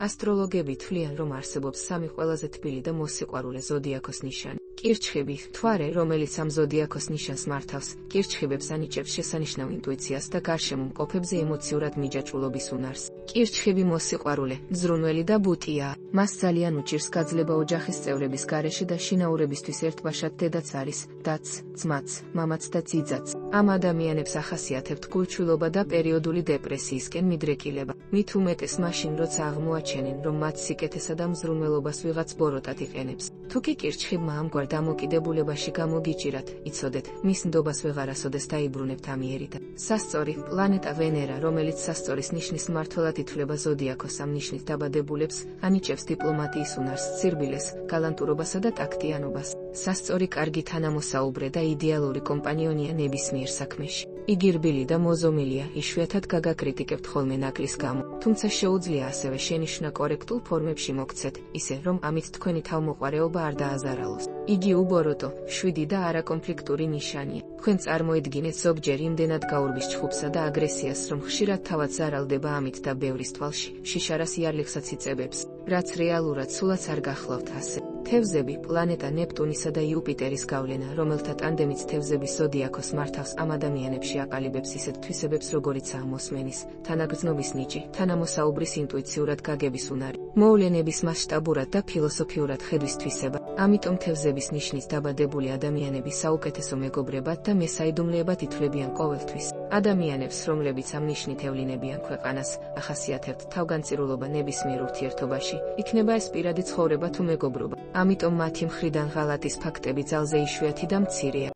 ასტროლოგები თვლიან, რომ არსებობს სამი ყველაზე თბილი და მოსიყვარულე ზოდიაქოს ნიშანი. კირჩხიბი, მთვარე, რომელიც ამ ზოდიაქოს ნიშანს მართავს, კირჩხიბებს ანიჭებს შესანიშნავ ინტუიციას და გარშემო მყოფებზე ემოციურად მიჯაჭვულობის უნარს. კირჩხიბი მოსიყვარულე, მზრუნველი და ბუტია. მას ძალიან უჭირს გაძლება ოჯახის წევრების გარეშე და შინაურებისთვის ერთბაშად დედაც არის, დაც, ძმაც, მამაც და ძიძაც. ამ ადამიანებს ახასიათებთ გულჩვილობა და პერიოდული დეპრესიისკენ მიდრეკილება. მით უმეტეს მაშინ, როცა აღმოაჩენენ, რომ მათ სიკეთესა და მზრუნველობას ვიღაც ბოროტად იყენებს. თუ კი კირჩხიბმა ამგვარ დამოკიდებულებაში გამოგიჭირათ, იცოდეთ, მის ნდობას ვეღარასოდეს დაიბრუნებთ ამიერით. სასწორი, პლანეტა ვენერა, რომელიც სასწორის ნიშნის მმართველად ითვლება ზოდიაქოს ამ ნიშნით დაბადებულებს, ანიჭებს დიპლომატიის უნარს, სირბილეს, გალანტურობასა და ტაქტიანობას. სასწორი კარგი თანამოსაუბრე და იდეალური კომპანიონია ნებისმიერ საქმეში. იგი რბილი და მოზომილია, იშვიათად გაგაკრიტიკებთ ხოლმე ნაკლის გამო, თუმცა შეუძლია ასევე შენიშვნა კორექტულ ფორმებში მოგცეთ, ისე რომ ამით თქვენი თავმოყარეობა არ დააზარალოს. იგი უბოროტო, შვიდი და არაკონფლიქტური ნიშანია. თქვენ წარმოედგინეთ ზოგჯერ იმდენად გაურბის ჩხუბსა და აგრესიას, რომ ხშირად თავად ზარალდება ამით და ბევრის თვალში შიშარას იარლიხსაც იწებებს, რაც რეალურად სულაც არ გახლავთ ასე. თევზები, პლანეტა ნეპტუნისა და იუპიტერის გავლენა, რომელთა ტანდემიც თევზების ზოდიაქოს მართავს, ამ ადამიანებში აყალიბებს ისეთ თვისებებს, როგორიცაა მოსმენის, თანაგრძნობის ნიჭი, თანამოსაუბრის ინტუიციურად გაგების უნარი, მოვლენების მასშტაბურად და ფილოსოფიურად ხედვის თვისება. ამიტომ თევზების ნიშნის დაბადებული ადამიანები საუკეთესო მეგობრებად და მესაიდუმლეებად ითვლებიან ყოველთვის. ადამიანებს, რომლებიც ამ ნიშნით ევლინებიან ქვეყანას, ახასიათებთ თავგანწირულობა ნებისმიერ ურთიერთობაში, იქნება ეს პირადი ცხოვრება თუ მეგობრობა. ამიტომ მათი მხრიდან ღალატის ფაქტები ძალზე იშვიათი და მცირეა.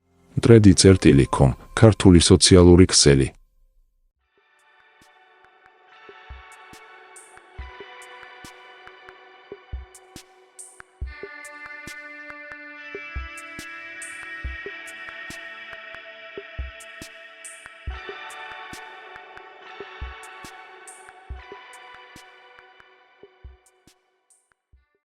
Tredi.com, ქართული სოციალური ქსელი.